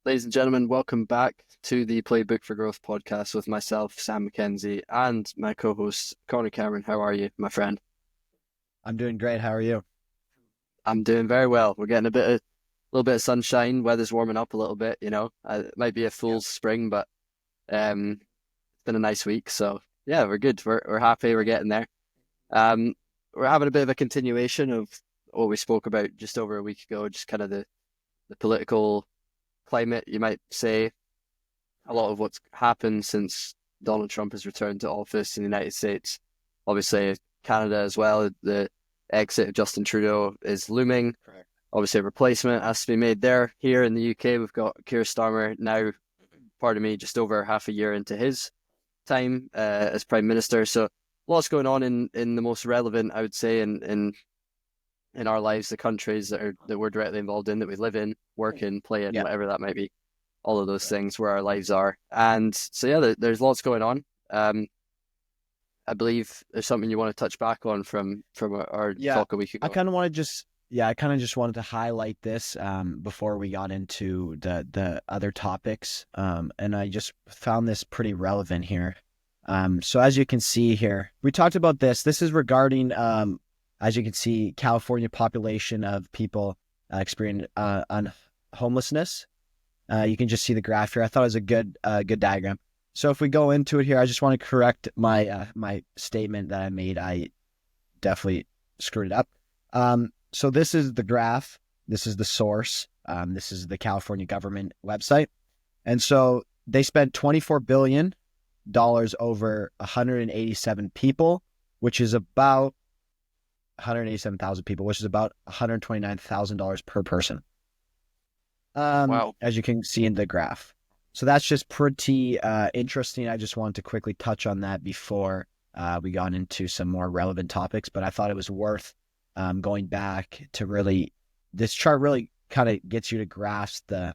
Ladies and gentlemen, welcome back to the Playbook for Growth podcast with myself, Sam McKenzie, and my co-host, Connor Cameron. How are you, my friend? I'm doing great. How are you? I'm doing very well. We're getting a little bit of sunshine. Weather's warming up a little bit, you know. It might be a Yeah. fool's spring, but it's been a nice week. So yeah, we're good. We're happy. We're getting there. Um, we're having a bit of a continuation of what we spoke about just over a week ago, just kind of the political climate, you might say. A lot of what's happened since Donald Trump has returned to office in the United States. Obviously, Canada as well. The exit of Justin Trudeau is looming. Correct. Obviously, a replacement has to be made there. Here in the UK, we've got Keir Starmer now, pardon me, just over half a year into his time as Prime Minister. So lots going on in the most relevant, I would say, in our lives, the countries that we're directly involved in, that we live in, work in, play in, Yeah. whatever that might be, all of those Correct. things where our lives are. And so, yeah, there's lots going on. I believe there's something you want to touch back on from our Yeah. talk a week I ago. kind of want to just, yeah, I kind of just wanted to highlight this before we got into the other topics. And I just found this pretty relevant here. So as you can see here, we talked about this. This is regarding, as you can see, California population of people experiencing on homelessness. You can just see the graph here. I thought it was a good diagram. So if we go into it here, I just want to correct my statement that I made. I definitely screwed it up. So this is the graph. This is the source. This is the California government website. And so they spent $24 billion over 187 people, which is about 187,000 people, which is about $129,000 per person. Wow. As you can see in the graph. So that's just pretty interesting. I just wanted to quickly touch on that before we got into some more relevant topics, but I thought it was worth going back to really, this chart really kind of gets you to grasp the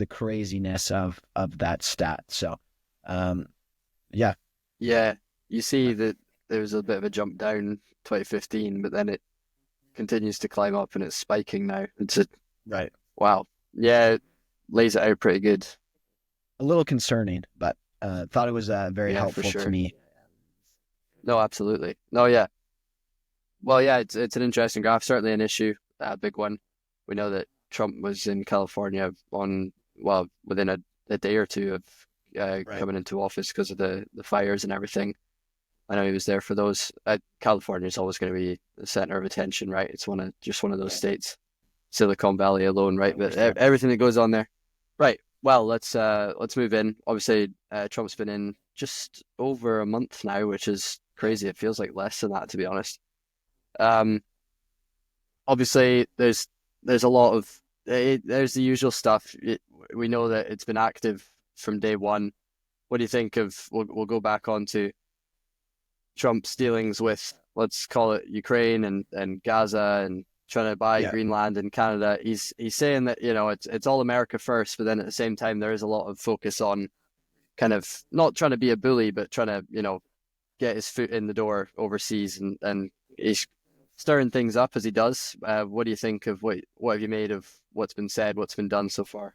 craziness of that stat. So, um, yeah, Yeah, you see that there was a bit of a jump down 2015, but then it continues to climb up and it's spiking now. It's a right. wow. Yeah, it lays it out pretty good. A little concerning, but thought it was very Yeah, for helpful to sure. me. No, absolutely. No, yeah. Well, yeah, it's an interesting graph, certainly an issue, a big one. We know that Trump was in California within a day or two of Right. coming into office because of the fires and everything. I know he was there for those. California is always going to be the center of attention, right? It's one of those Right. states, Silicon Valley alone, right? No, for But sure. everything that goes on there, right? Well, let's move in. Obviously, Trump's been in just over a month now, which is Yeah. crazy. It feels like less than that, to be honest. Um, Obviously there's a lot of there's the usual stuff. We know that it's been active from day one. What do you think of? We'll go back on to Trump's dealings with, let's call it, Ukraine and Gaza, and trying to buy Yeah. Greenland and Canada. He's saying that, you know, it's all America first, but then at the same time there is a lot of focus on kind of not trying to be a bully, but trying to, you know, get his foot in the door overseas, and he's stirring things up as he does. What do you think of what have you made of what's been said, what's been done so far?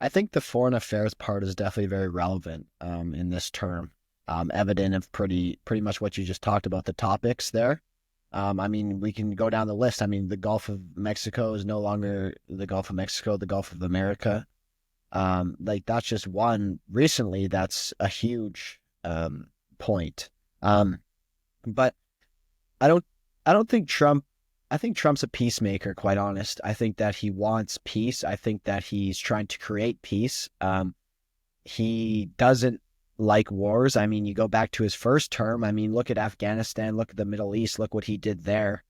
I think the foreign affairs part is definitely very relevant in this term. Evident of pretty much what you just talked about, the topics there. I mean, we can go down the list. I mean, the Gulf of Mexico is no longer the Gulf of Mexico, the Gulf of America. Like that's just one recently. That's a huge point. Um, but I don't I don't think Trump I think Trump's a peacemaker, quite honest. I think that he wants peace. I think that he's trying to create peace. He doesn't like wars. I mean, you go back to his first term. I mean, look at Afghanistan, look at the Middle East, look what he did there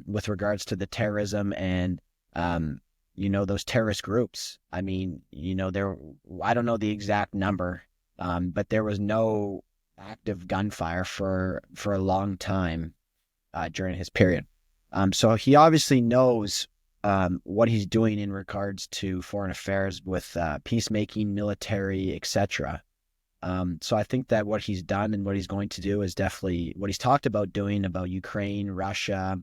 with regards to the terrorism and um, those terrorist groups. I mean, I don't know the exact number, but there was no active gunfire for a long time during his period. So he obviously knows what he's doing in regards to foreign affairs with peacemaking, military, etc. So I think that what he's done and what he's going to do is definitely what he's talked about doing about Ukraine, Russia,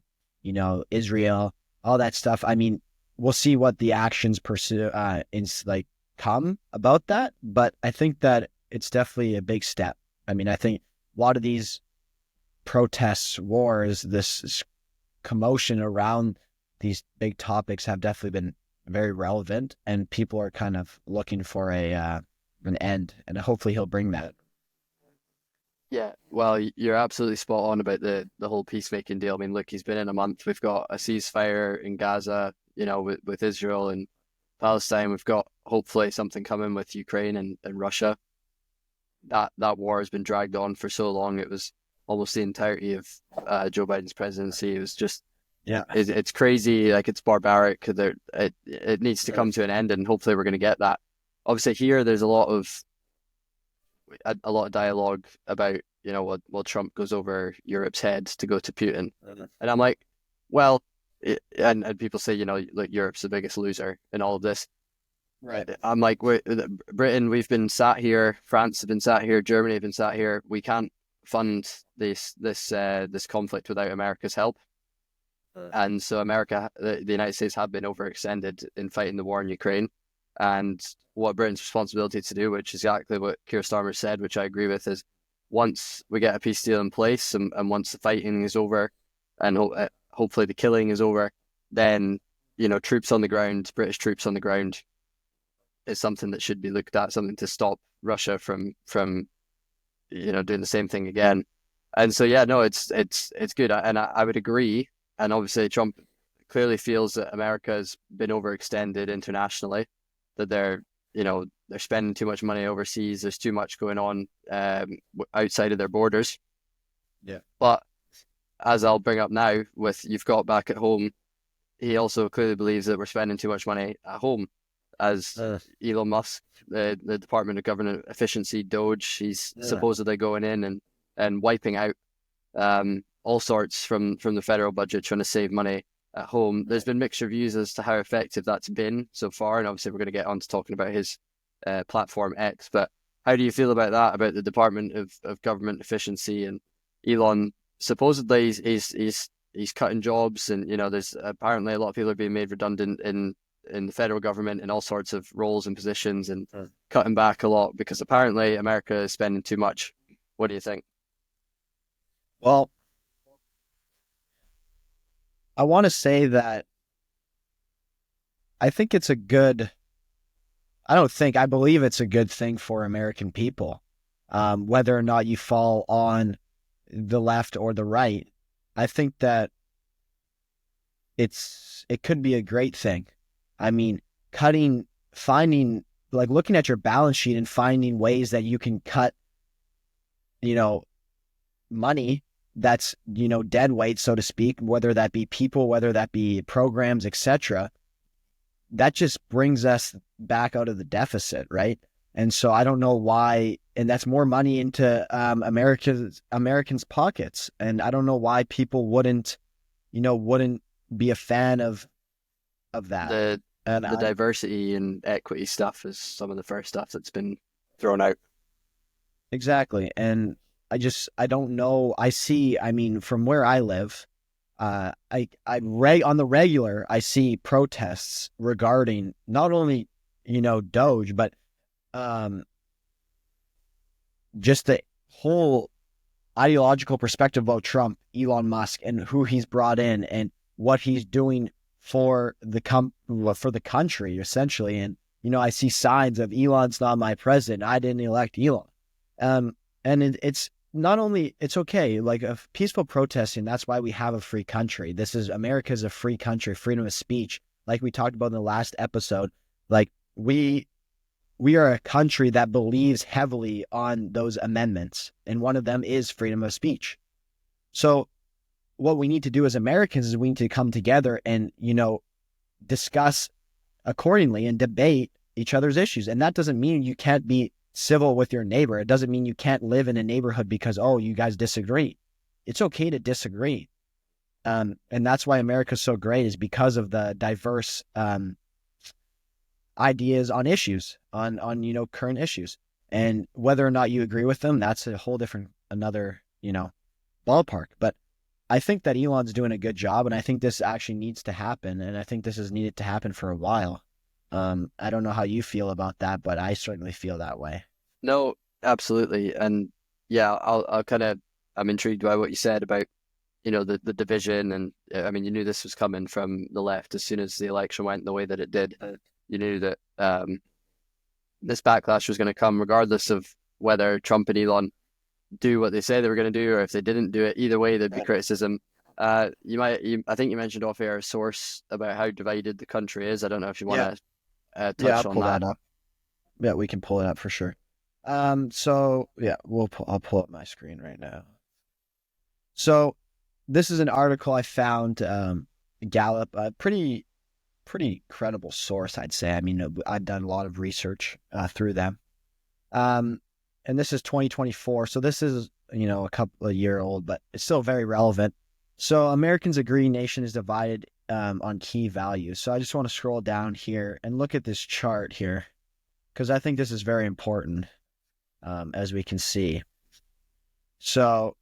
Israel, all that stuff. I mean, we'll see what the actions pursue like come about that. But I think that it's definitely a big step. I mean, I think a lot of these protests, wars, this commotion around these big topics have definitely been very relevant, and people are kind of looking for a an end, and hopefully he'll bring that. Yeah, well, you're absolutely spot on about the whole peacemaking deal. I mean, look, he's been in a month. We've got a ceasefire in Gaza, with Israel and Palestine. We've got hopefully something coming with Ukraine and Russia. That war has been dragged on for so long. It was almost the entirety of Joe Biden's presidency. It was just Yeah. it's crazy, like it's barbaric. It needs to come to an end, and hopefully we're going to get that. Obviously, here there's a lot of dialogue about, well, Trump goes over Europe's head to go to Putin. And I'm like, well, and people say, like Europe's the biggest loser in all of this. Right. I'm like, Britain, we've been sat here, France have been sat here, Germany have been sat here. We can't fund this conflict without America's help. And so the United States have been overextended in fighting the war in Ukraine. And what Britain's responsibility to do, which is exactly what Keir Starmer said, which I agree with, is once we get a peace deal in place and once the fighting is over and hopefully the killing is over, then, troops on the ground, British troops on the ground is something that should be looked at, something to stop Russia from doing the same thing again. And so yeah, no, it's good, and I would agree. And obviously, Trump clearly feels that America has been overextended internationally, that they're spending too much money overseas. There's too much going on outside of their borders. Yeah. But as I'll bring up now, with you've got back at home, he also clearly believes that we're spending too much money at home. As Elon Musk, the Department of Government Efficiency, Doge, he's supposedly going in and wiping out all sorts from the federal budget, trying to save money at home. There's been mixed reviews as to how effective that's been so far, and obviously we're going to get on to talking about his platform X. But how do you feel about that? About the Department of Government Efficiency and Elon? Supposedly he's cutting jobs, and there's apparently a lot of people are being made redundant in the federal government in all sorts of roles and positions, and cutting back a lot because apparently America is spending too much. What do you think? Well, I want to say that I think it's a good, I don't think, I believe it's a good thing for American people. Whether or not you fall on the left or the right, I think that it could be a great thing. I mean, finding, like looking at your balance sheet and finding ways that you can cut, money that's, dead weight, so to speak, whether that be people, whether that be programs, etc. That just brings us back out of the deficit, right? And so I don't know why, and that's more money into Americans' pockets, and I don't know why people wouldn't be a fan of that. The And the diversity and equity stuff is some of the first stuff that's been thrown out. exactly, and I don't know. I mean, from where I live, on the regular, I see protests regarding not only, Doge, but just the whole ideological perspective about Trump, Elon Musk, and who he's brought in and what he's doing for for the country, essentially. And, I see signs of Elon's not my president. I didn't elect Elon. And it's not only, it's okay, like a peaceful protesting. That's why we have a free country. America's a free country, freedom of speech. Like we talked about in the last episode, like we are a country that believes heavily on those amendments. And one of them is freedom of speech. So what we need to do as Americans is we need to come together and, discuss accordingly and debate each other's issues. And that doesn't mean you can't be civil with your neighbor. It doesn't mean you can't live in a neighborhood because, you guys disagree. It's okay to disagree. And that's why America's so great, is because of the diverse ideas on issues, on current issues. And whether or not you agree with them, that's a whole different, another, ballpark. But I think that Elon's doing a good job, and I think this actually needs to happen, and I think this has needed to happen for a while. I don't know how you feel about that, but I certainly feel that way. No, absolutely. And yeah, I'll kind of, I'm intrigued by what you said about, the division. And I mean, you knew this was coming from the left as soon as the election went the way that it did. You knew that this backlash was going to come regardless of whether Trump and Elon do what they say they were going to do, or if they didn't do it. Either way, there'd be criticism. I think you mentioned off air a source about how divided the country is. I don't know if you want Yeah, to yeah, I'll touch on pull that. that up. Yeah, we can pull it up for sure. So yeah, I'll pull up my screen right now. So this is an article I found, Gallup, a pretty credible source, I'd say. I mean, I've done a lot of research through them. Um, and this is 2024, so this is a couple of year old, but it's still very relevant. So Americans agree nation is divided on key values. So I just want to scroll down here and look at this chart here because I think this is very important, as we can see. So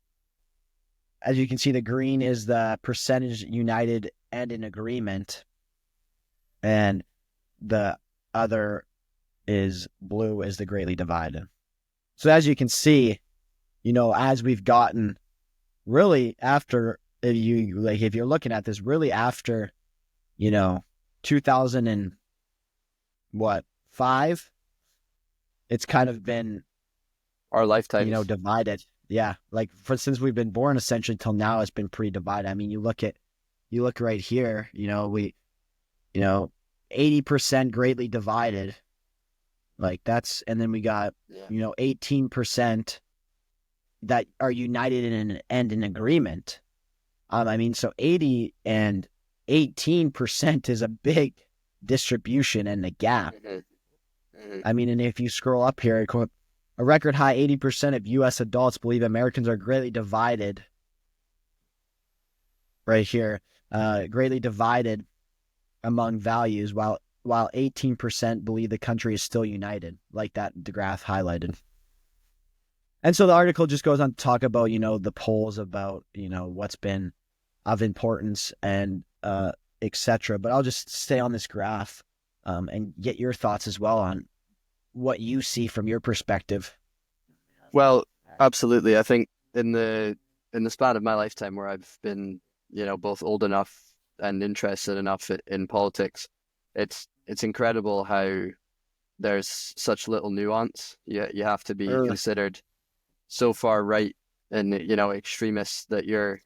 as you can see, the green is the percentage united and in agreement, and the other is blue is the greatly divided. So as you can see, as we've gotten really after, if you're looking at this really after, 2000 and what, 5, it's kind of been, Our lifetimes. divided. Yeah. Like since we've been born essentially till now, it's been pretty divided. I mean, you look right here, you know, 80% greatly divided. Like that's, and then we got, Yeah. 18% that are united and in agreement. I mean, so 80 and 18% is a big distribution and the gap. Hmm. Hmm. I mean, and if you scroll up here, a record high 80% of U.S. adults believe Americans are greatly divided. Right here, greatly divided among values, while 18% believe the country is still united, like that the graph highlighted. And so the article just goes on to talk about, the polls about, what's been of importance and etc. But I'll just stay on this graph and get your thoughts as well on what you see from your perspective. Well, absolutely. I think in the span of my lifetime where I've been, both old enough and interested enough in politics, it's incredible how there's such little nuance. You have to be considered so far right and extremists that you're,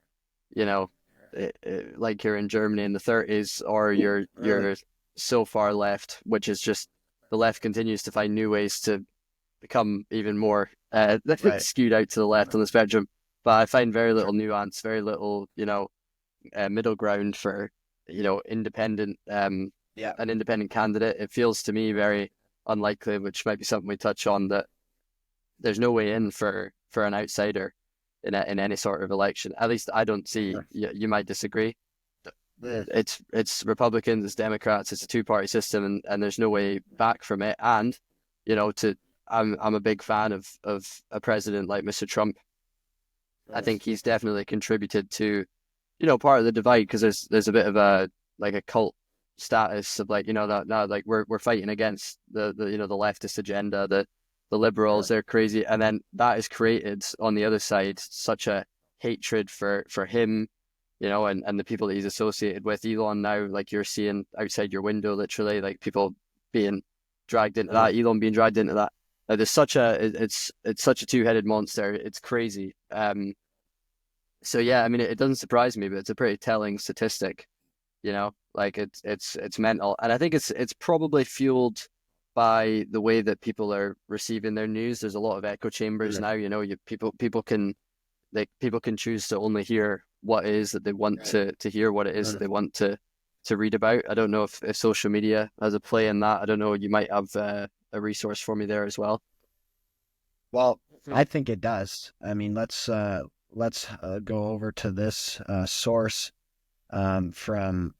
you know, like you're in Germany in the 30s, or you're so far left, which is just the left continues to find new ways to become even more Right. skewed out to the left on the spectrum. But I find very little nuance, very little, middle ground for, independent, Yeah. an independent candidate. It feels to me very unlikely, which might be something we touch on, that there's no way in for an outsider in any sort of election. At least I don't see. You might disagree. It's Republicans, it's Democrats, it's a two-party system, and there's no way back from it. And to I'm a big fan of a president like Mr. Trump. I think he's definitely contributed to part of the divide, because there's a bit of a like a cult status of like that now, like we're fighting against the leftist agenda, the liberals, they're crazy, and then that has created on the other side such a hatred for him, and the people that he's associated with. Elon now, like you're seeing outside your window, literally, like people being dragged into that, Elon being dragged into that. There's such it's such a two-headed monster. It's crazy. So yeah, I mean, it doesn't surprise me, but it's a pretty telling statistic. Like it's mental, and I think it's probably fueled by the way that people are receiving their news. There's a lot of echo chambers now. People can choose to only hear what it is that they want to hear, what it is that they want to read about. I don't know if social media has a play in that. I don't know. You might have a resource for me there as well. Well, I think it does. I mean, let's go over to this source from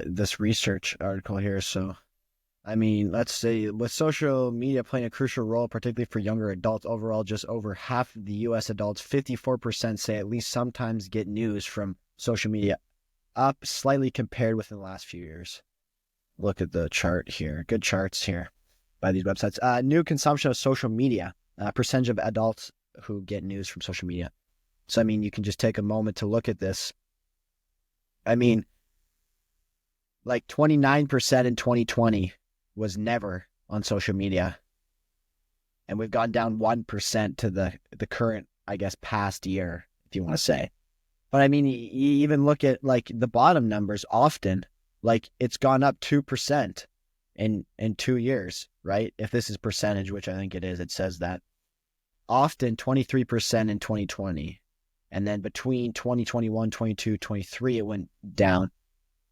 this research article here. So I mean, let's say with social media playing a crucial role, particularly for younger adults, overall, just over half of the US adults, 54% say at least sometimes get news from social media, up slightly compared within the last few years. Look at the chart here. Good charts here by these websites. New consumption of social media, percentage of adults who get news from social media. So, I mean, you can just take a moment to look at this. I mean, like 29% in 2020 was never on social media. And we've gone down 1% to the current, I guess, past year, if you want to say. But I mean, you even look at like the bottom numbers often, like it's gone up 2% in 2 years, right? If this is percentage, which I think it is, it says that often 23% in 2020. And then between 2021, 22, 23, it went down.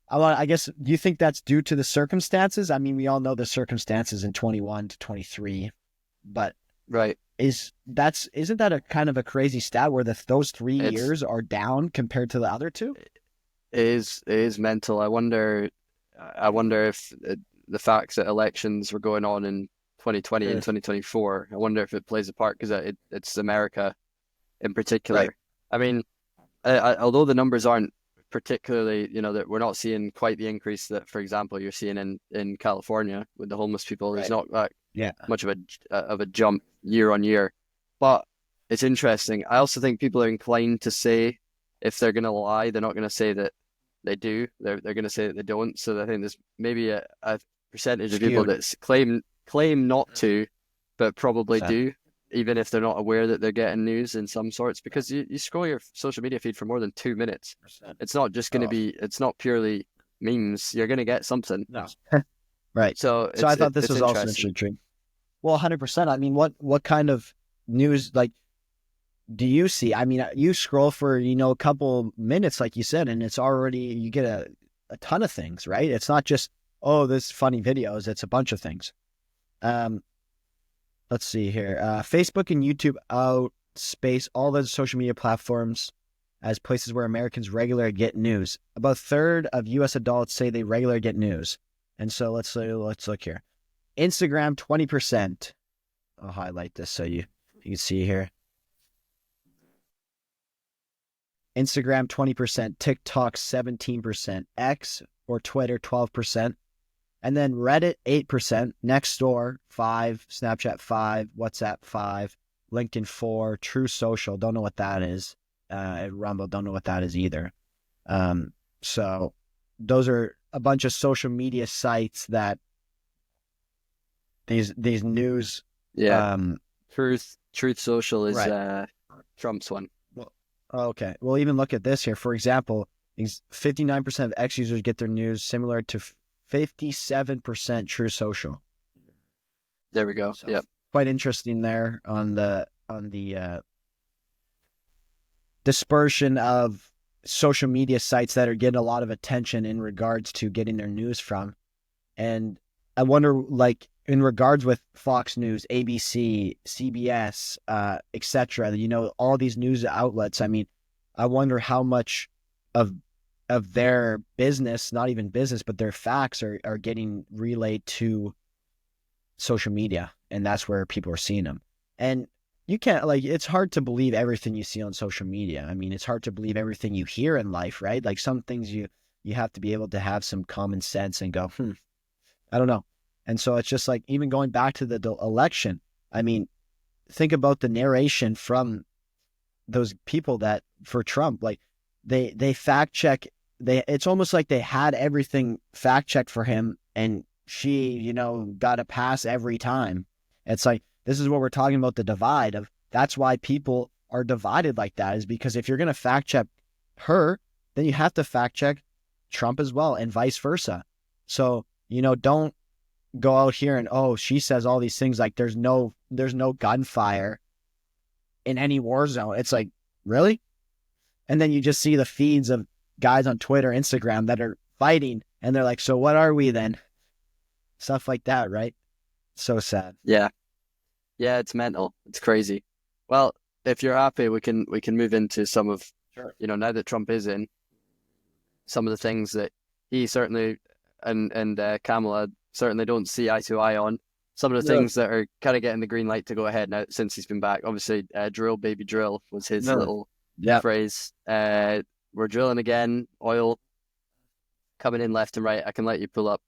I guess, do you think that's due to the circumstances? I mean, we all know the circumstances in 21 to 23, but Right. isn't that a kind of a crazy stat where those three It's years are down compared to the other two? it is mental. I wonder if the facts that elections were going on in 2020 and Sure. 2024. I wonder if it plays a part because it's America in Right. particular. I mean, although the numbers aren't particularly, that we're not seeing quite the increase that, for example, you're seeing in California with the homeless people. There's Right. not that Yeah. much of a jump year on year, but it's interesting. I also think people are inclined to say if they're going to lie, they're not going to say that they do. They're going to say that they don't. So I think there's maybe a percentage of people Skewed. that claim not to, but probably 100%. do, even if they're not aware that they're getting news in some sorts. Because you scroll your social media feed for more than 2 minutes, it's not just going to Oh, be. It's not purely memes. You're going to get something. no. Right. So So I thought this it's was also interesting. interesting. Well, 100%. I mean, what kind of news like do you see? I mean, you scroll for, a couple minutes, like you said, and it's already, you get a ton of things, right? It's not just, oh, this funny videos. It's a bunch of things. Um, let's see here. Facebook and YouTube outspace all the social media platforms as places where Americans regularly get news. About a third of U.S. adults say they regularly get news. And so let's look here. Instagram, 20%. I'll highlight this so you can see here. Instagram, 20%, TikTok, 17%, X or Twitter, 12%, and then Reddit, 8%, Nextdoor, 5, Snapchat, 5, WhatsApp, 5, LinkedIn, 4, True Social, don't know what that is. Rumble, don't know what that is either. So those are a bunch of social media sites that these news. Yeah, Um, Truth Social is right. Trump's one. Well, okay. We'll even look at this here. For example, 59% of X users get their news similar to 57% True Social. There we go. So Yep. quite interesting there on the dispersion of social media sites that are getting a lot of attention in regards to getting their news from. And I wonder, like, in regards with Fox News, ABC, CBS, etc., all these news outlets. I mean, I wonder how much of their business, not even business, but their facts are getting relayed to social media, and that's where people are seeing them. And you can't, like, it's hard to believe everything you see on social media. I mean, it's hard to believe everything you hear in life, right? Like some things you have to be able to have some common sense and go, I don't know. And so it's just like, even going back to the election, I mean, think about the narration from those people that for Trump, like they fact check. It's almost like they had everything fact checked for him, and she, got a pass every time. It's like, this is what we're talking about, the divide of, that's why people are divided like that, is because if you're going to fact check her, then you have to fact check Trump as well, and vice versa. So, don't go out here and, oh, she says all these things like there's no gunfire in any war zone. It's like, really? And then you just see the feeds of guys on Twitter, Instagram that are fighting, and they're like, so what are we then? Stuff like that, right? So sad. Yeah. Yeah, it's mental. It's crazy. Well, if you're happy, we can move into some of, Sure. now that Trump is in, some of the things that he certainly and Kamala certainly don't see eye to eye on. Some of the No, things that are kind of getting the green light to go ahead now since he's been back. Obviously, drill, baby, drill was his no. little Yeah. phrase. We're drilling again, oil coming in left and right. I can let you pull up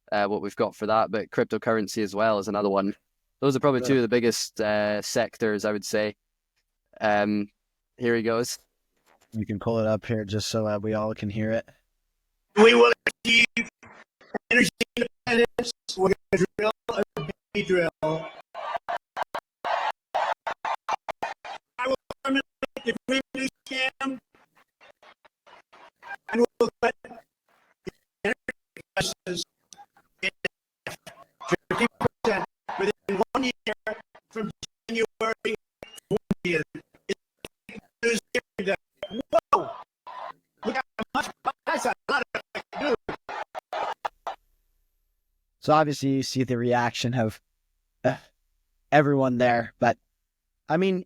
what we've got for that, but cryptocurrency as well is another one. Those are probably two of the biggest sectors, I would say. Here he goes. We can pull it up here just so we all can hear it. We will achieve energy independence. We're going to drill a baby drill. I will eliminate the green new scam, and we'll cut the energy prices in 50% within 1 year from January 40th. Whoa! Look how much that's a lot of do. So obviously you see the reaction of everyone there, but I mean,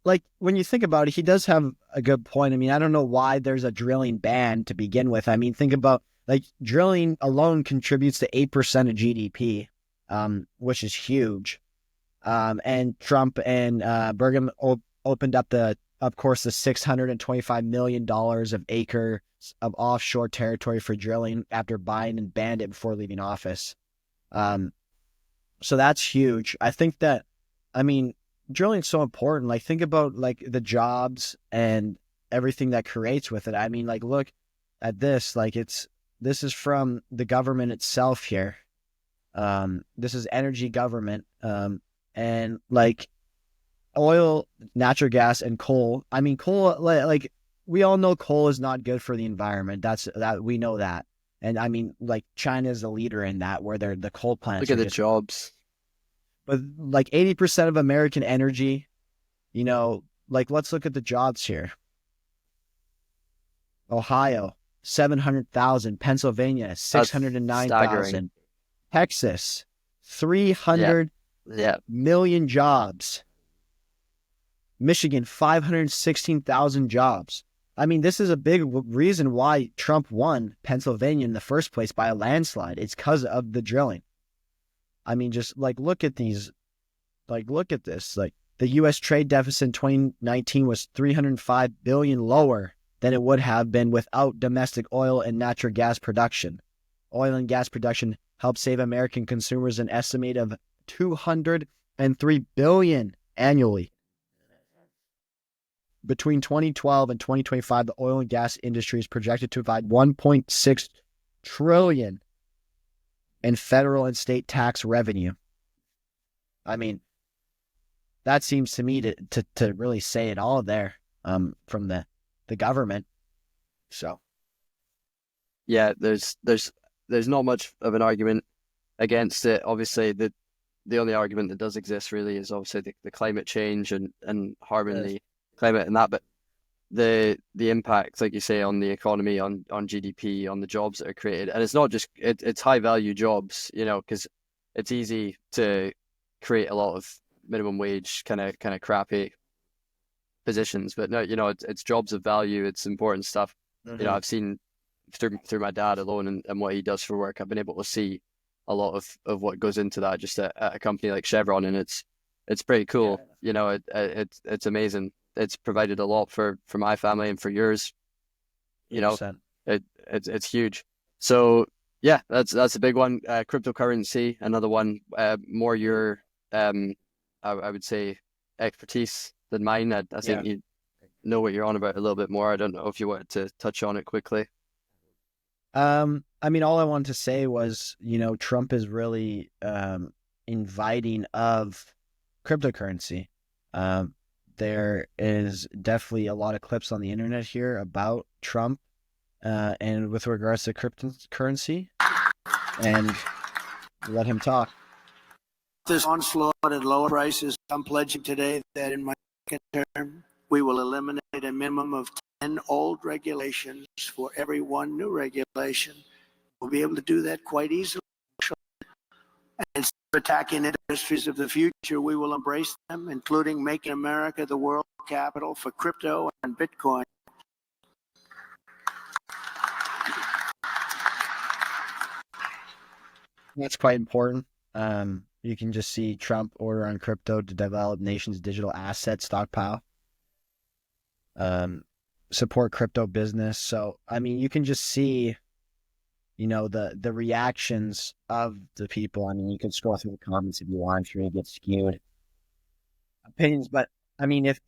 like when you think about it, he does have a good point. I mean, I don't know why there's a drilling ban to begin with. I mean, think about like drilling alone contributes to 8% of GDP, which is huge. And Trump and Bergam opened up of course, the $625 million of acres of offshore territory for drilling after Biden and banned it before leaving office. So that's huge. I think that, I mean, drilling is so important. Like, think about like the jobs and everything that creates with it. I mean, like, look at this. Like, this is from the government itself here. This is energy government. And like oil, natural gas, and coal. I mean, coal, like we all know coal is not good for the environment. That we know that. And I mean, like China is the leader in that, where the coal plants Look at are the just, jobs. but like 80% of American energy, like let's look at the jobs here. Ohio, 700,000. Pennsylvania, That's staggering. 609,000. Texas, Yeah, 300 yeah. million jobs. Michigan, 516,000 jobs. I mean, this is a big reason why Trump won Pennsylvania in the first place by a landslide. It's because of the drilling. I mean, just like look at these, like look at this. Like the U.S. trade deficit in 2019 was 305 billion lower than it would have been without domestic oil and natural gas production. Oil and gas production helped save American consumers an estimate of 203 billion annually. Between 2012 and 2025, the oil and gas industry is projected to provide 1.6 trillion in federal and state tax revenue. I mean, that seems to me to really say it all there from the government. So Yeah, there's not much of an argument against it. Obviously, the only argument that does exist really is obviously the climate change and harming the climate and that, but the impact, like you say, on the economy, on GDP, on the jobs that are created, and it's not just it's high value jobs, because it's easy to create a lot of minimum wage kind of crappy positions, but no, it's jobs of value, it's important stuff. I've seen through my dad alone and what he does for work, I've been able to see a lot of what goes into that just at a company like Chevron, and it's pretty cool. It's amazing. It's provided a lot for my family and for yours. You know, 100%. it's huge. So yeah, that's a big one. Cryptocurrency, another one. More your I would say expertise than mine. I think you know what you're on about a little bit more. I don't know if you wanted to touch on it quickly. I mean, all I wanted to say was, Trump is really inviting of cryptocurrency. There is definitely a lot of clips on the internet here about Trump and with regards to cryptocurrency, and let him talk. This onslaught at lower prices, I'm pledging today that in my second term, we will eliminate a minimum of 10 old regulations for every one new regulation. We'll be able to do that quite easily. And instead of attacking industries of the future, we will embrace them, including making America the world capital for crypto and Bitcoin. That's quite important. You can just see Trump order on crypto to develop nation's digital asset stockpile, um, support crypto business. So, I mean, you can just see, the reactions of the people. I mean, you can scroll through the comments if you want. I'm sure you get skewed opinions, but I mean, if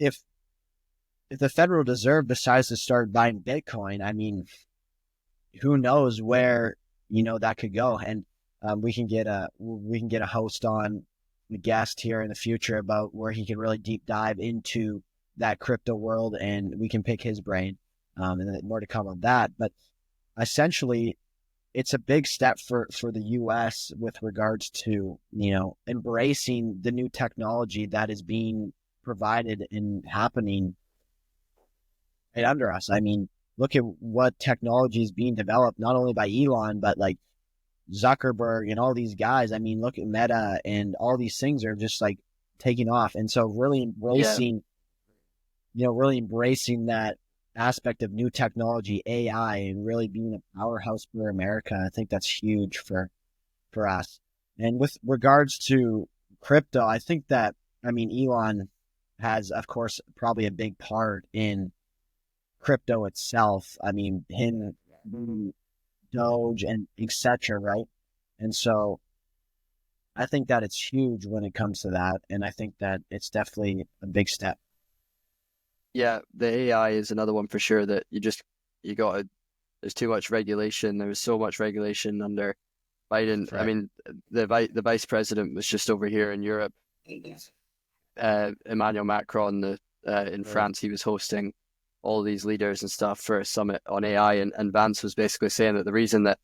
the Federal Reserve decides to start buying Bitcoin, I mean, who knows where that could go? And we can get a host on the guest here in the future about where he can really deep dive into that crypto world, and we can pick his brain. And then more to come on that. But essentially, it's a big step for the U.S. with regards to embracing the new technology that is being provided and happening right under us. I mean, look at what technology is being developed, not only by Elon, but like Zuckerberg and all these guys. I mean, look at Meta and all these things are just like taking off. And so Yeah, really embracing that aspect of new technology, AI, and really being a powerhouse for America. I think that's huge for us. And with regards to crypto, I think that, I mean, Elon has, of course, probably a big part in crypto itself. I mean, him, Doge, and etc. Right? And so I think that it's huge when it comes to that, and I think that it's definitely a big step. yeah. The AI is another one for sure that you got to. There's too much regulation. There was so much regulation under Biden. I Right. mean, the vice president was just over here in Europe. Emmanuel Macron, in Right. France, he was hosting all these leaders and stuff for a summit on AI, and Vance was basically saying that the reason that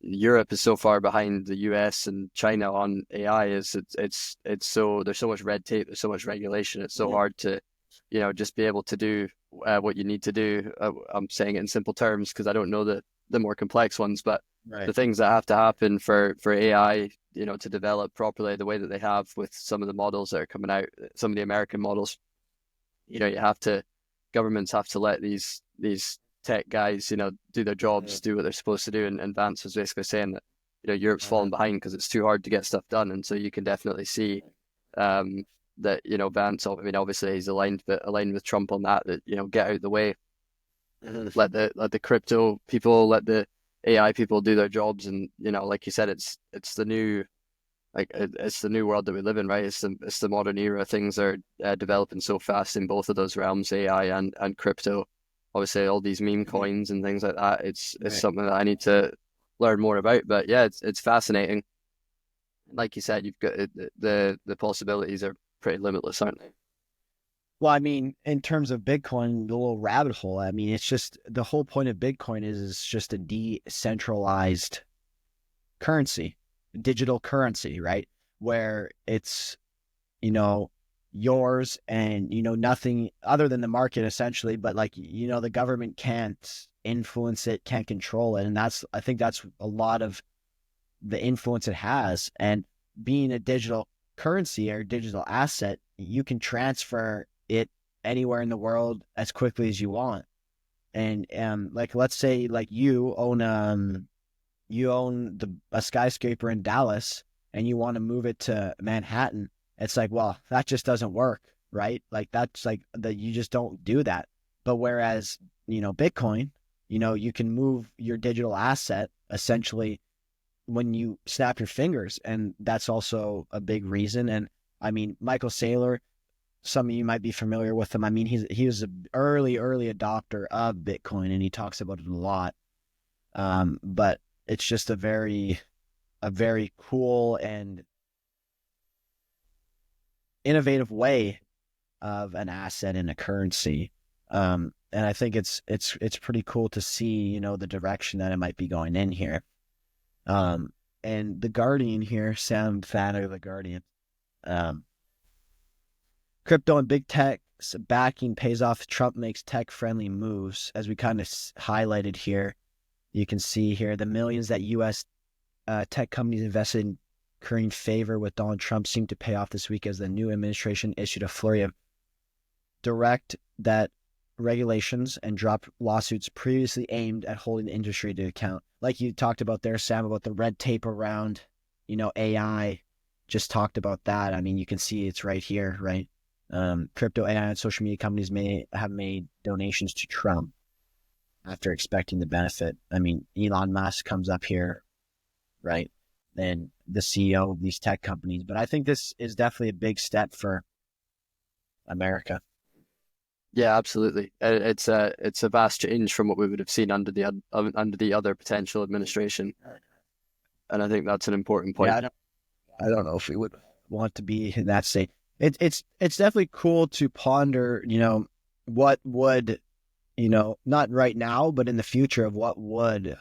Europe is so far behind the US and China on AI is it's so there's so much red tape, there's so much regulation, it's so Yeah. hard to, just be able to do what you need to do. I'm saying it in simple terms because I don't know the more complex ones, but Right. the things that have to happen for AI, to develop properly the way that they have with some of the models that are coming out, some of the American models, you have to governments have to let these tech guys, do their jobs, do what they're supposed to do. And Vance was basically saying that, Europe's falling behind because it's too hard to get stuff done. And so you can definitely see um, that, Vance, I mean, obviously he's aligned with Trump on that, get out the way, let the crypto people, let the AI people do their jobs. And, like you said, it's the new it's the new world that we live in, right? It's the modern era. Things are developing so fast in both of those realms, AI and crypto. Obviously, all these meme coins and things like that. It's Right. something that I need to learn more about. But yeah, it's fascinating. Like you said, you've got the possibilities are pretty limitless, aren't they? Well, I mean, in terms of Bitcoin, the little rabbit hole, I mean, it's just the whole point of Bitcoin is it's just a decentralized currency, digital currency, right? Where it's, you know, yours and, nothing other than the market essentially, but like, the government can't influence it, can't control it. And I think that's a lot of the influence it has. And being a digital currency or digital asset, you can transfer it anywhere in the world as quickly as you want. And like let's say like you own a skyscraper in Dallas and you want to move it to Manhattan. It's like, well, that just doesn't work, right? Like that's like that you just don't do that. But whereas, Bitcoin, you can move your digital asset essentially when you snap your fingers. And that's also a big reason. And I mean, Michael Saylor, some of you might be familiar with him. I mean, he was an early adopter of Bitcoin and he talks about it a lot. But it's just a very cool and innovative way of an asset in a currency. And I think it's pretty cool to see, the direction that it might be going in here. Um, and the Guardian here, Sam Fanner, the Guardian. Um, Crypto and big tech backing pays off. Trump makes tech friendly moves, as we kind of highlighted here. You can see here the millions that U.S. Tech companies invested in currying favor with Donald Trump seemed to pay off this week as the new administration issued a flurry of direct that regulations and dropped lawsuits previously aimed at holding the industry to account. Like you talked about there, Sam, about the red tape around, AI, just talked about that. I mean, you can see it's right here, right? Crypto, AI, and social media companies may have made donations to Trump after expecting the benefit. I mean, Elon Musk comes up here, right? And the CEO of these tech companies. But I think this is definitely a big step for America. Yeah, absolutely. It's a vast change from what we would have seen under the other potential administration, and I think that's an important Yeah, point. I don't know if we would want to be in that state. It's definitely cool to ponder, what would, not right now, but in the future of what would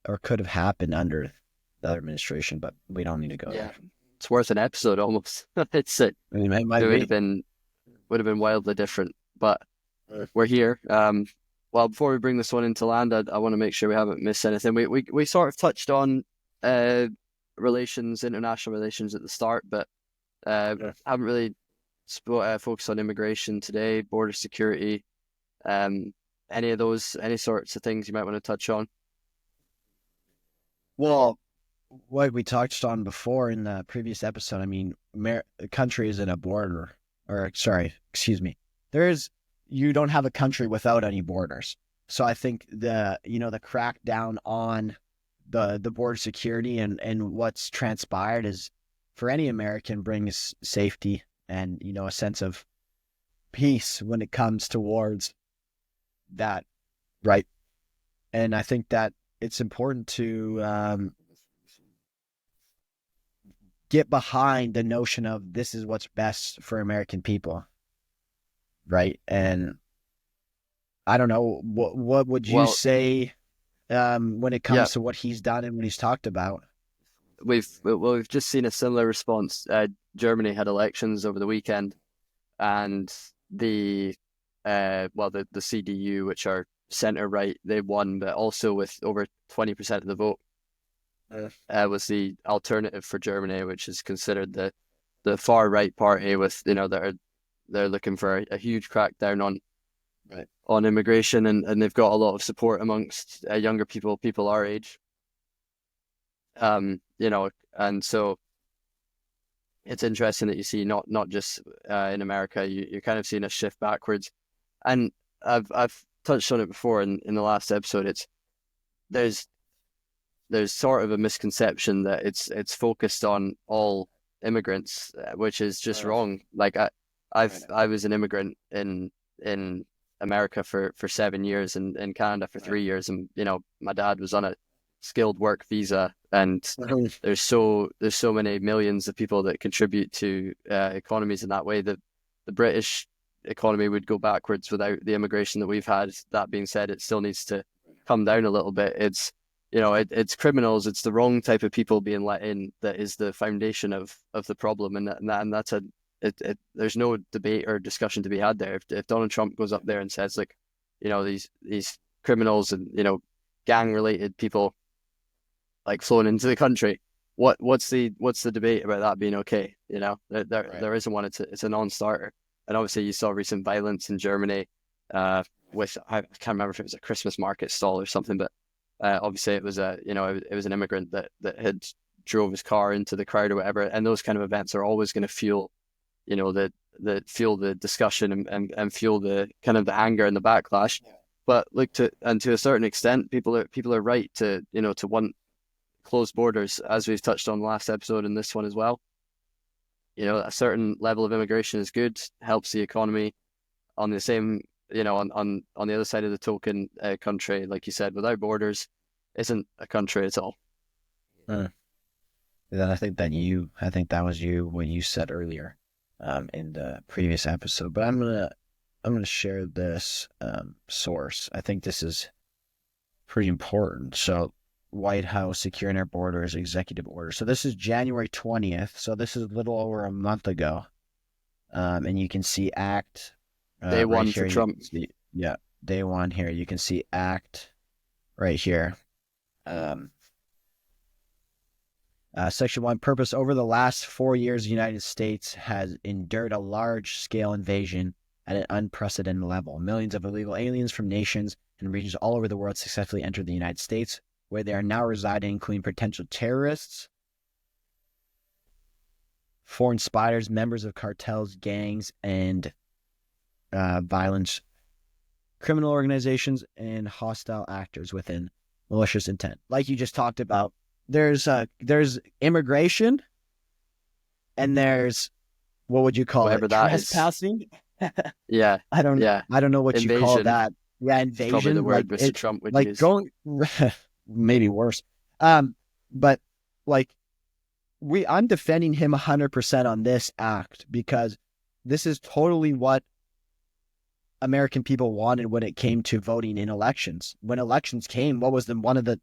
or could have happened under the other administration, but we don't need to go Yeah, there. it's worth an episode almost. It I mean, it it might would be. have been wildly different, but we're here. Well, before we bring this one into land, I want to make sure we haven't missed anything. We sort of touched on uh international relations at the start, but Yeah. haven't really focused on immigration today, border security, um, any sorts of things you might want to touch on. Well, what we touched on before in the previous episode, I mean, the country isn't a border, or sorry, excuse me. You don't have a country without any borders. So I think the crackdown on the border security and what's transpired is for any American brings safety and, a sense of peace when it comes towards that, right? And I think that it's important to get behind the notion of this is what's best for American people, right? And I don't know what would you Well, say when it yeah, comes to what he's done and what he's talked about? we've just seen a similar response. Germany had elections over the weekend, and the CDU, which are center right, they won, but also with over 20% of the vote. Was the alternative for Germany, which is considered the far right party with they're looking for a huge crackdown Right. on immigration, and they've got a lot of support amongst younger people our age. And so it's interesting that you see not just in America, you're kind of seeing a shift backwards. And I've touched on it before in the last episode. There's there's sort of a misconception that it's focused on all immigrants, which is just wrong. Like I was an immigrant in America for 7 years and in Canada for 3 years, and my dad was on a skilled work visa, and there's so many millions of people that contribute to economies in that way that the British economy would go backwards without the immigration that we've had. That being said, it still needs to come down a little bit. It's criminals, it's the wrong type of people being let in that is the foundation of the problem, and that's there's no debate or discussion to be had there. If Donald Trump goes up there and says, like, these criminals and gang related people like flown into the country, what's the debate about that being okay? There isn't one. It's a non-starter. And obviously you saw recent violence in Germany with, I can't remember if it was a Christmas market stall or something, but obviously it was it was an immigrant that had drove his car into the crowd or whatever. And those kind of events are always going to fuel fuel the discussion and fuel the kind of the anger and the backlash. But look, to a certain extent, people are right to to want closed borders, as we've touched on last episode and this one as well. A certain level of immigration is good, helps the economy. On the same, on the other side of the token, country, like you said, without borders, isn't a country at all. Then I think that was you what you said earlier in the previous episode. But I'm gonna share this source. I think this is pretty important. So, White House securing our borders executive order. So this is January 20th. So this is a little over a month ago. And you can see Act Day right one here. for Trump. Yeah, day one here. You can see Act right here. Section 1, purpose. Over the last 4 years, the United States has endured a large-scale invasion at an unprecedented level. Millions of illegal aliens from nations and regions all over the world successfully entered the United States, where they are now residing, including potential terrorists foreign spies, members of cartels, gangs, and violent criminal organizations, and hostile actors within malicious intent. Like you just talked about, there's immigration, and there's, what would you call whatever it? that is. Trespassing. Yeah, I don't yeah. I don't know what you call Invasion that. Yeah, is probably the invasion. Like word Mr. it, Trump would like use. going maybe worse. But like I'm defending him 100% on this act, because this is totally what American people wanted when it came to voting in elections. When elections came, what was one of the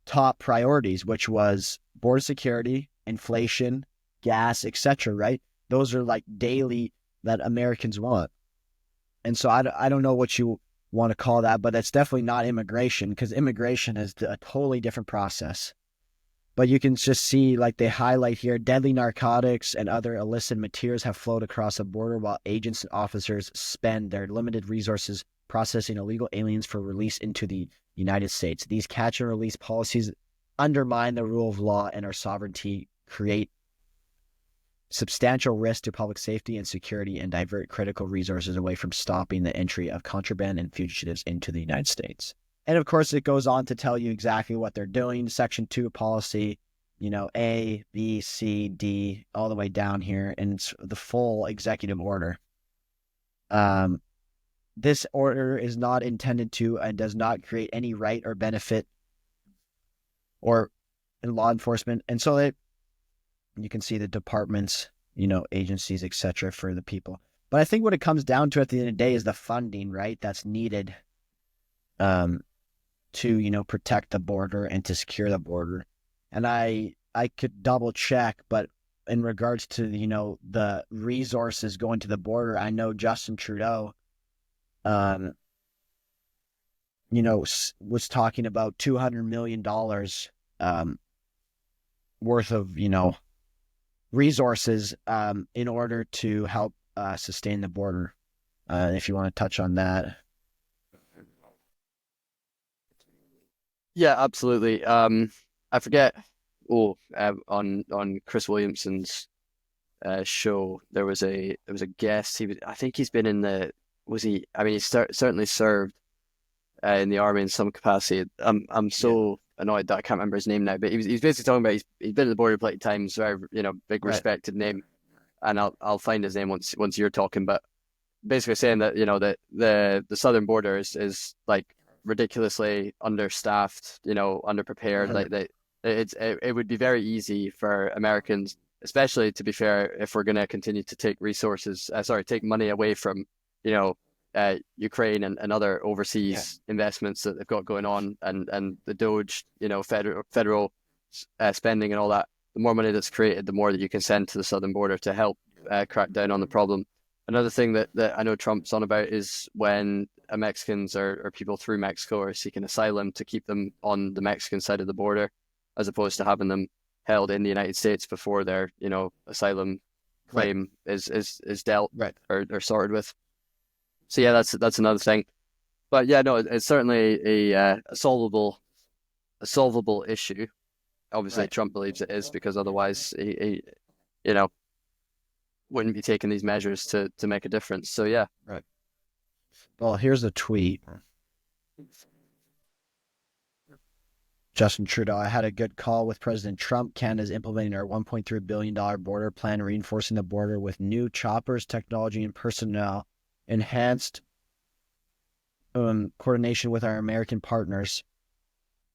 top priorities, which was border security, inflation, gas, etc. Right? Those are like daily that Americans want. And so I don't know what you want to call that, but it's definitely not immigration, because immigration is a totally different process. But you can just see, like they highlight here, deadly narcotics and other illicit materials have flowed across the border while agents and officers spend their limited resources processing illegal aliens for release into the United States. These catch and release policies undermine the rule of law and our sovereignty, create substantial risk to public safety and security, and divert critical resources away from stopping the entry of contraband and fugitives into the United States. And of course, it goes on to tell you exactly what they're doing. Section 2 policy, A, B, C, D, all the way down here, and it's the full executive order. This order is not intended to and does not create any right or benefit or in law enforcement. And so you can see the departments, agencies, etc. for the people. But I think what it comes down to at the end of the day is the funding, right? That's needed to, protect the border and to secure the border. And I could double check, but in regards to, the resources going to the border, I know Justin Trudeau, was talking about $200 million worth of, resources in order to help sustain the border. If you want to touch on that. Yeah, absolutely. I forget. On Chris Williamson's show, there was a guest. I think he's been in the. Was he? I mean, certainly served in the army in some capacity. I'm so annoyed that I can't remember his name now. But he's basically talking about he's been at the border plenty of times. Very big Right. respected name, and I'll find his name once you're talking. But basically saying that that the southern border is like ridiculously understaffed, underprepared. Like it would be very easy for Americans, especially to be fair, if we're going to continue to take take money away from Ukraine and other overseas investments that they've got going on, and the Doge, federal spending and all that. The more money that's created, the more that you can send to the southern border to help crack down on the problem. Another thing that I know Trump's on about is when Mexicans or people through Mexico are seeking asylum, to keep them on the Mexican side of the border, as opposed to having them held in the United States before their asylum claim is dealt or sorted with. So yeah, that's another thing. But yeah, no, it's certainly a solvable issue. Obviously, Trump believes it is, because otherwise he wouldn't be taking these measures to make a difference. So yeah. Right. Well, here's a tweet. Justin Trudeau, I had a good call with President Trump. Canada's implementing our $1.3 billion border plan, reinforcing the border with new choppers, technology, and personnel, enhanced coordination with our American partners,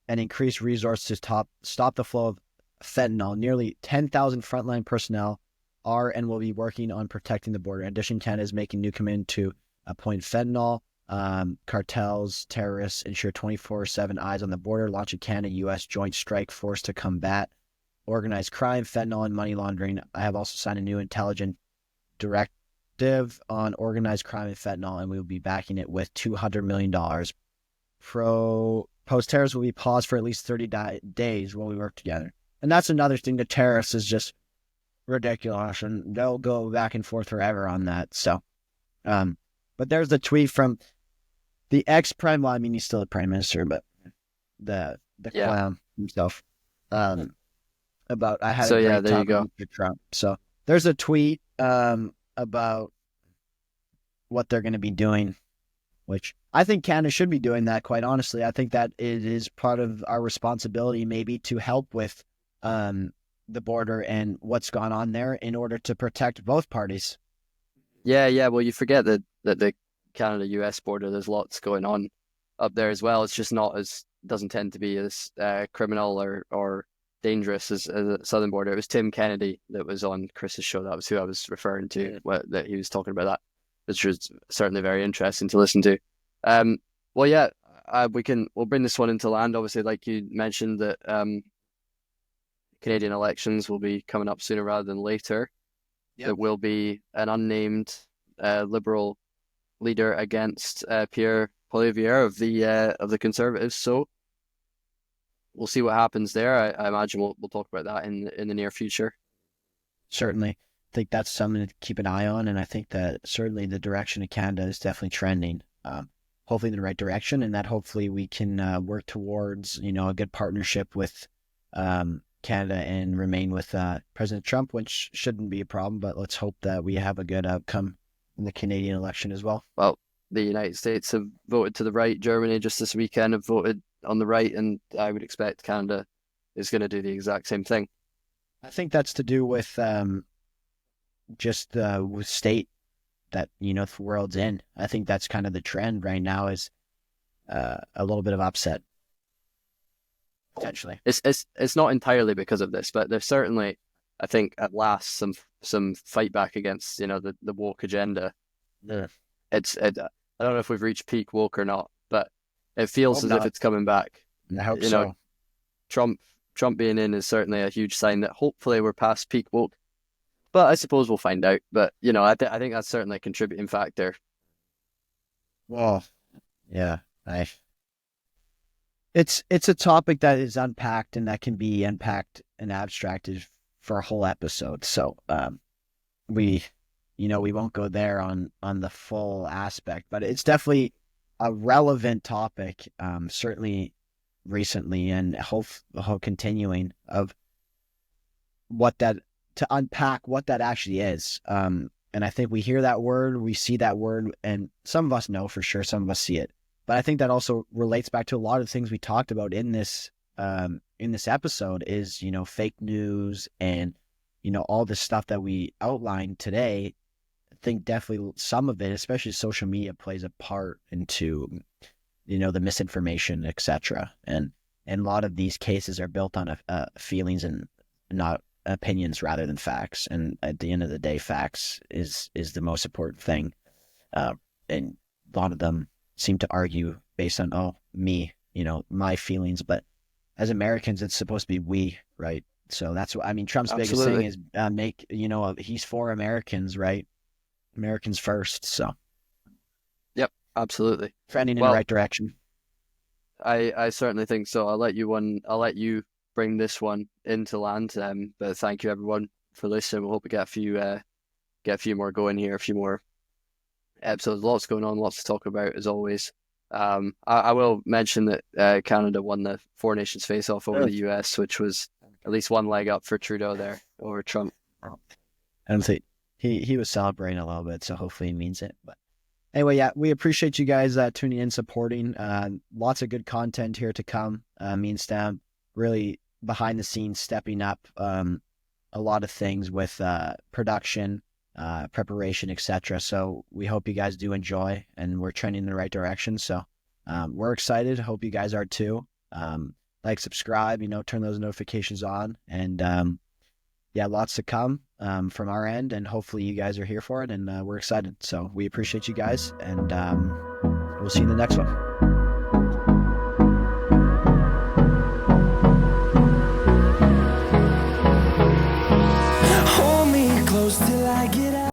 and increased resources to stop the flow of fentanyl. Nearly 10,000 frontline personnel are and will be working on protecting the border. In addition, Canada is making new commitment to appoint fentanyl cartels, terrorists, ensure 24/7 eyes on the border, launch a Canada-U.S. joint strike force to combat organized crime, fentanyl, and money laundering. I have also signed a new intelligence directive on organized crime and fentanyl, and we will be backing it with $200 million. Post tariffs will be paused for at least 30 days while we work together. And that's another thing. The tariffs is just ridiculous, and they'll go back and forth forever on that. So, but there's the tweet from the ex-prime, well, I mean, he's still a prime minister, but the clown himself, about I had a great time with Mr. Trump. So there's a tweet about what they're going to be doing, which I think Canada should be doing that, quite honestly. I think that it is part of our responsibility maybe to help with the border and what's gone on there in order to protect both parties. Yeah. Well, you forget that the Canada-US border, there's lots going on up there as well. It's just not as doesn't tend to be as criminal or dangerous as the southern border. It was Tim Kennedy that was on Chris's show. That was who I was referring to. That he was talking about that, which was certainly very interesting to listen to. Um, well, yeah, we'll bring this one into land. Obviously, like you mentioned, that Canadian elections will be coming up sooner rather than later. Yep. There will be an unnamed Liberal leader against Pierre Poilievre of the Conservatives. So we'll see what happens there. I imagine we'll talk about that in the near future. Certainly. I think that's something to keep an eye on, and I think that certainly the direction of Canada is definitely trending, hopefully in the right direction, and that hopefully we can work towards, a good partnership with Canada and remain with President Trump, which shouldn't be a problem, but let's hope that we have a good outcome in the Canadian election as well. Well, the United States have voted to the right. Germany just this weekend have voted on the right, and I would expect Canada is going to do the exact same thing. I think that's to do with just with state that the world's in. I think that's kind of the trend right now is a little bit of upset potentially. It's not entirely because of this, but there's certainly, I think, at last some fight back against the woke agenda. Yeah. I don't know if we've reached peak woke or not, but it feels as if it's coming back. I hope so. Trump being in is certainly a huge sign that hopefully we're past peak woke. But I suppose we'll find out. But I think that's certainly a contributing factor. Well, yeah, it's a topic that is unpacked and that can be unpacked and abstracted for a whole episode. So we won't go there on the full aspect, but it's definitely a relevant topic, certainly recently, and hope continuing of to unpack what that actually is. And I think we hear that word, we see that word, and some of us know for sure, some of us see it. But I think that also relates back to a lot of things we talked about in this episode is, fake news and, all this stuff that we outlined today. I think definitely some of it, especially social media, plays a part into, the misinformation, etc. And a lot of these cases are built on feelings and not opinions rather than facts. And at the end of the day, facts is the most important thing. And a lot of them seem to argue based on, me, my feelings. But as Americans, it's supposed to be we, right? So that's what, Trump's Absolutely. biggest thing is he's for Americans, right? Americans first. So Yep, absolutely. trending in the right direction. I certainly think so. I'll let you bring this one into land. But thank you everyone for listening. We'll hope we get a few more going here, a few more episodes. Lots going on, lots to talk about as always. I will mention that Canada won the Four Nations face-off over the US, which was at least one leg up for Trudeau there over Trump. I don't think he was celebrating a little bit, so hopefully he means it. But anyway, yeah, we appreciate you guys tuning in, supporting. Lots of good content here to come. Me and Stam really behind the scenes stepping up a lot of things with production, preparation, etc. So we hope you guys do enjoy, and we're trending in the right direction. So we're excited. Hope you guys are too. Like, subscribe, turn those notifications on, and yeah, lots to come from our end, and hopefully you guys are here for it, and we're excited. So we appreciate you guys, and we'll see you in the next one.